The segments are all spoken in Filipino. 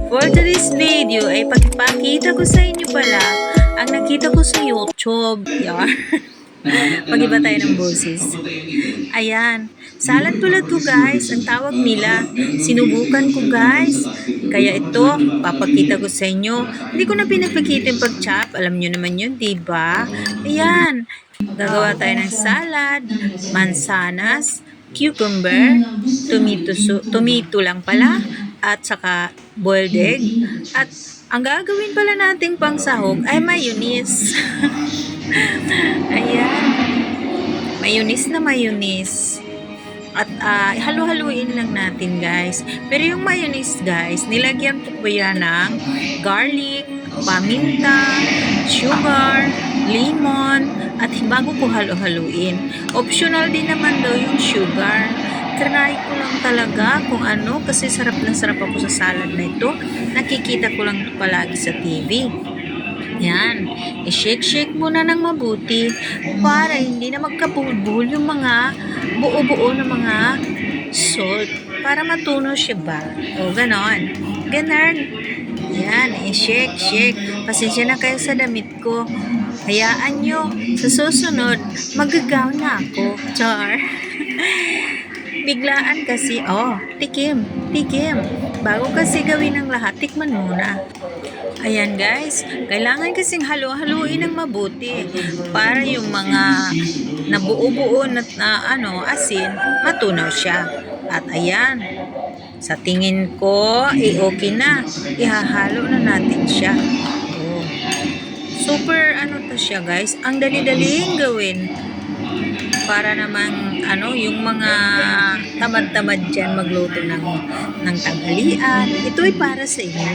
For today's video ay pagpapakita ko sa inyo pala ang nakita ko sa YouTube. Yan. Mag-iba tayo ng boses. Ayan. Salad pala to guys. Ang tawag nila. Sinubukan ko guys. Kaya ito, papakita ko sa inyo. Hindi ko na pinapakita yung pag-chop. Alam nyo naman yun, diba? Ayan. Gagawa tayo ng salad, mansanas, cucumber, tomato lang pala, at saka boiled egg. At ang gagawin pala nating pangsahog ay mayonnaise. Ayan. Mayonnaise na mayonnaise. At halu-haluin lang natin guys. Pero yung mayonnaise guys, nilagyan ko po yan ng garlic, paminta, sugar, lemon, at bago ko halu-haluin. Optional din naman daw yung sugar. Try ko lang talaga kung ano, kasi sarap na sarap ako sa salad na ito. Nakikita ko lang palagi sa TV. Yan. I-shake-shake muna ng mabuti para hindi na magkabulbul yung mga buo-buo na mga salt para matunaw siya ba. O, ganon. Ganon. Yan. I-shake-shake. Pasensya na kayo sa damit ko. Hayaan nyo. Sa susunod, magagaw na ako. Char. Biglaan kasi, tikim. Bago kasi gawin ang lahat, tikman muna. Ayan guys, kailangan kasing halu-haluin ng mabuti para yung mga nabuo-buo na asin, matunaw siya. At ayan, sa tingin ko, okay na. Ihahalo na natin siya. Oh. Super to siya guys, ang dali-daling gawin. Para namang yung mga tamad-tamad dyan magluto ng tanghalian. Ito ay para sa inyo.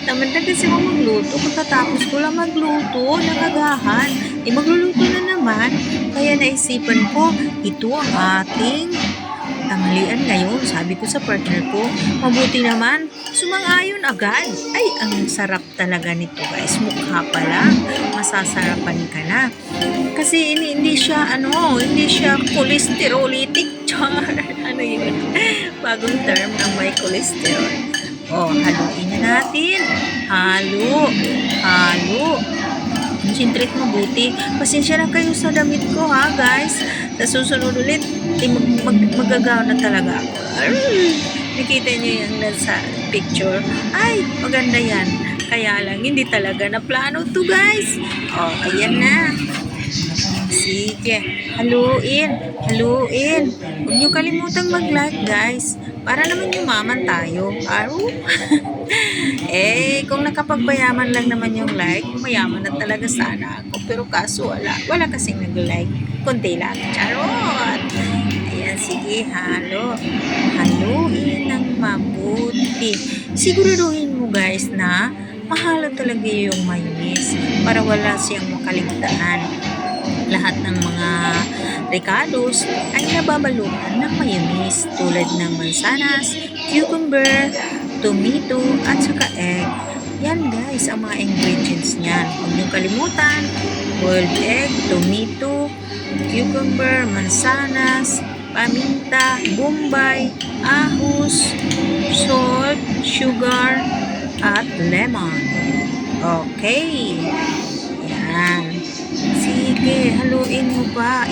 Tamad na kasi ako magluto. Pagkatapos ko lang magluto, nakagahan. Magluluto na naman. Kaya naisipan ko, ito ang ating tanghalian ngayon. Sabi ko sa partner ko, mabuti naman, sumang-ayon agad. Ay, ang sarap talaga nito guys. Mukha pa lang, masasarapan ka na. Kasi hindi siya cholesterolitic. Char. Ano yun? Bagong term ng may cholesterol. Haluin na natin. Halo. Concentrate mabuti. Pasensya na kayo sa damit ko ha guys. Sa susunod ulit, magagaw na talaga ako. Nakita nyo yung nasa picture. Ay, maganda yan. Kaya lang, hindi talaga na plano to guys. Ayan na. Sige, haluin. Huwag nyo kalimutang mag-like guys. Para naman yumaman tayo. Kung nakapagpayaman lang naman yung like, mayaman na talaga sana ako. Pero kaso wala kasing nag-like. Kunti lang. Charot! Ayan, sige, haluin ng mabuti. Siguraduhin mo guys na mahalo talaga yung mayonnaise para wala siyang makaligtaan. Lahat ng mga ricados ay nababalutan ng mayonnaise tulad ng mansanas, cucumber, tomato, at saka egg. Yan guys ang mga ingredients niyan. Huwag niyong kalimutan, boiled egg, tomato, cucumber, mansanas, paminta, bombay, ahos, salt, sugar, at lemon. Okay. Yan. Sige, haluin mo pa,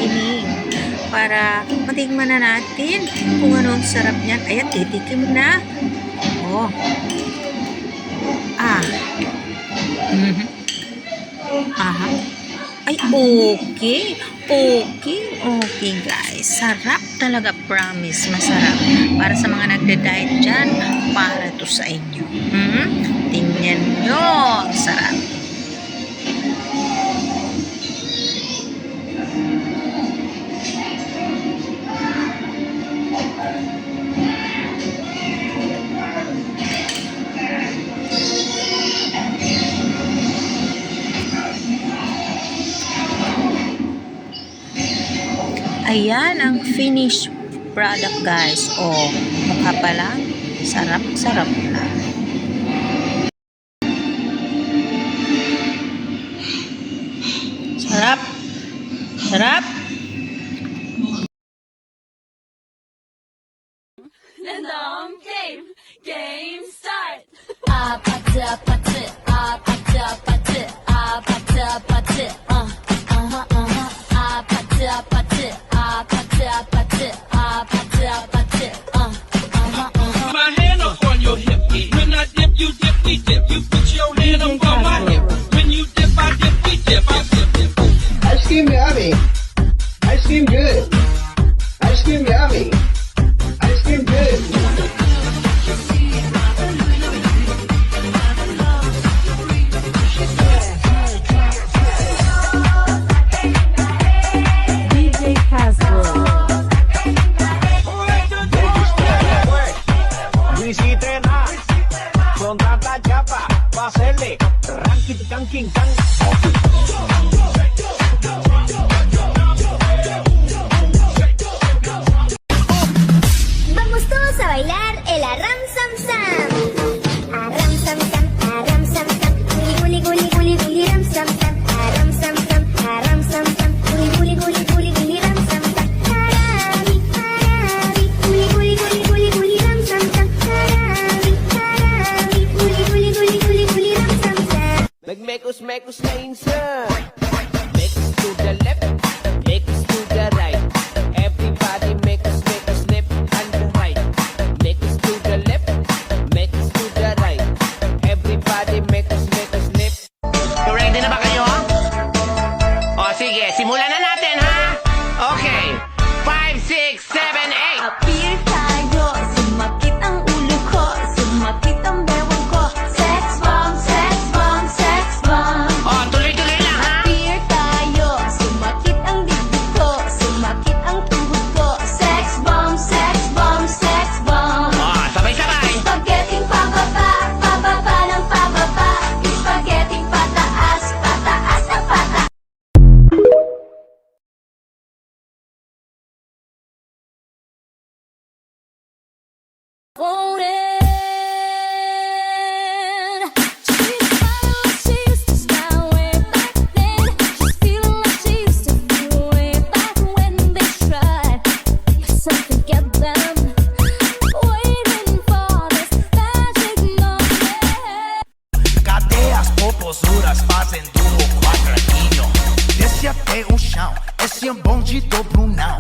para matigman na natin kung ano ang sarap niyan. Ayan, titikim na. Ay, okay guys. Sarap talaga, promise. Masarap. Para sa mga nagde-diet dyan, para to sa inyo. Tingnan nyo. Sarap. Ayan ang finished product guys. Mukha pa lang. Sarap na. Sarap. Random game. Game start. 아파트 아파트 아파트 아파트 아파트 아파트 아파트 아파트 아파트 아파트 아파트 아파트 My hand up on your hip. When I dip, you dip, we dip. You put your hand up on my hip. When you dip, I dip, we dip. I dip, dip, dip. Ice cream yummy. Ice cream good. Ice cream yummy. Ice cream good. DJ Caswell. Luisito na, con tanta chapa, pa' hacerle ranking, canking, can. Vamos todos a bailar el Arram Sam Sam. Arram Sam Sam, Arram Sam Sam. Guli guli guli guli ram sam sam. Arram Sam Sam, Arram Sam Sam. Guli guli guli guli ram sam sam. Harabi, harabi. Guli guli guli guli guli ram sam sam. Harabi, harabi. Guli guli guli guli guli ram sam sam. Magmekos na insan. Make us to the left, make us to the right. Everybody make us left and the right. Make us to the left, make us to the right. Everybody make us left. So ready na ba kayo? O sige, simulan na natin ha? Okay. 5, 6, 7, 8. Appear tayo. Sumakit ang ulo ko. Sumakit ang bewang ko. Sex bomb, sex bomb, sex bomb. O, tuloy-tuloy lang ha? Appear tayo. Sumakit ang dibdib ko. Sumakit ang tuhod ko. Sex bomb, sex bomb, sex bomb. O, sabay-sabay. Spaghetti pababa, pababa ng pababa. Spaghetti pataas, pataas ng pataas. Cadeias, popozuras fazem do quadradinho. Desce até o chão, esse é o bonde do Brunão.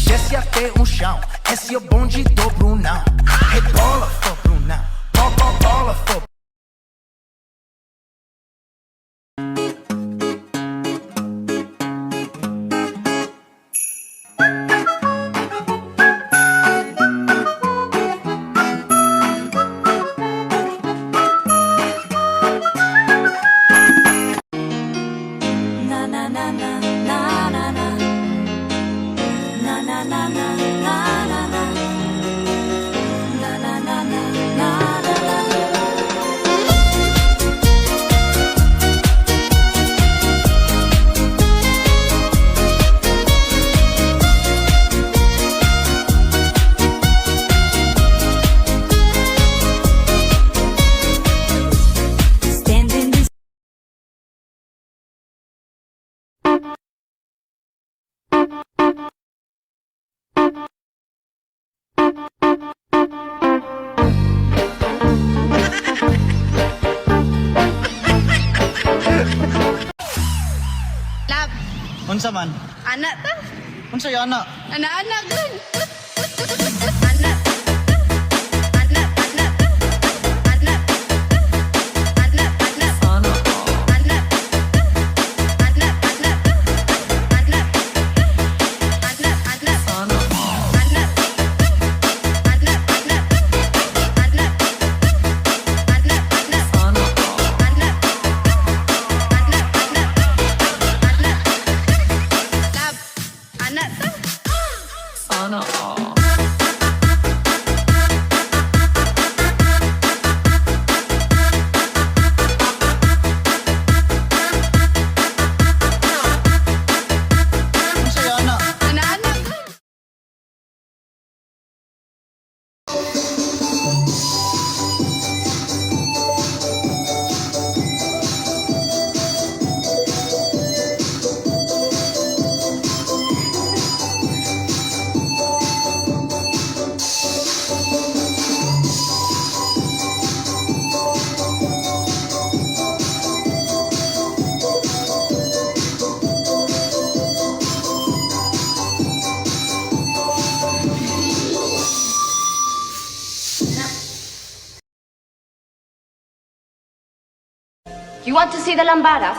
Desce até o chão, esse é o bonde do Brunão. Rebola, for Brunão, bola, for Na na na na na na na na na na na na na na na na na na Stand in this Lab, Unsa man? anak ta? Unsa yo ana? Anak-anak gun. Anak. Anak, anak. Anak. Anak, anak. Anak. Anak. Anak, anak. Anak. Anak, anak. Anak. Anak, anak. Anak. Anak, anak. Lab, anak ta? You want to see the lambada?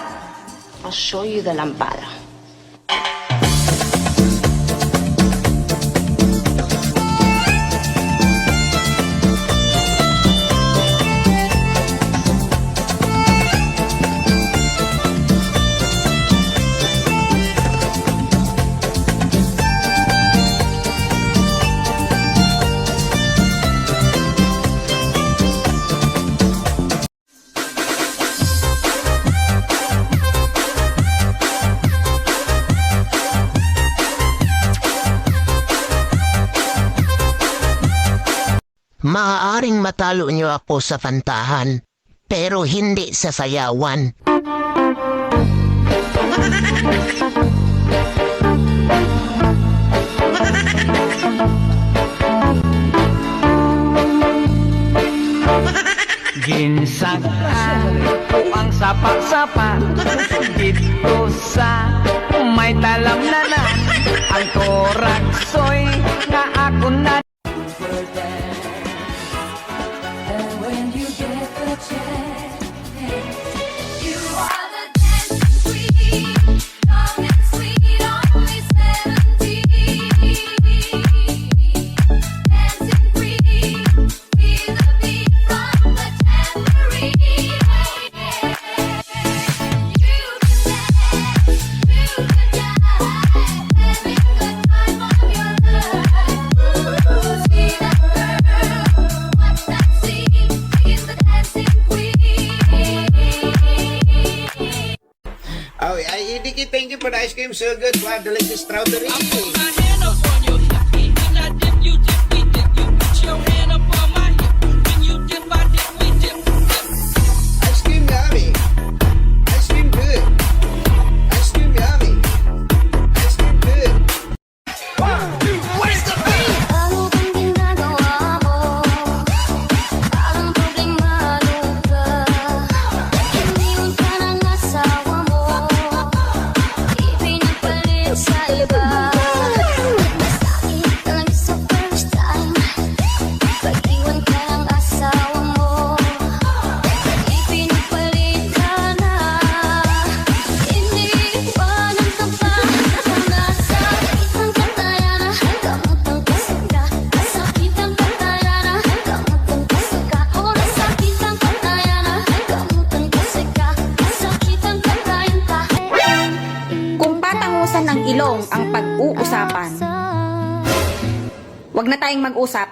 I'll show you the lambada. Maaaring matalo niyo ako sa kantahan, pero hindi sa sayawan. Ginsakan ko ang sapa-sapa dito sa may talamnanan. Ang toraksoy nga ako na. Oh, Idiki, thank you for the ice cream. So good. Wow, delicious strawberry. I put my hand up on your hip. When I dip, you dip, we dip. You put your hand up on my hip. When you dip, I dip, we dip. Ice cream yummy. Ice cream good. Ice cream yummy. Ice cream good. Ano bang ginagawa mo? Parang problemado ka. Iniwan ka ng asawa mo. Ipinapalit sa iba. Masakit lang sa first time. Pag-iwan ka ng asawa mo. Ipinapalit ka na. Iniwanan ka pa. Nasakit ang katayana. Gamot ang kasika. Nasakit ang katayana. Gamot ang kasika. O nasakit ang katayana. Gamot ang kasika. Nasakit ang katayana. Kung patangusan ng ilong ang pag-uusapan, wag na tayong mag-usap.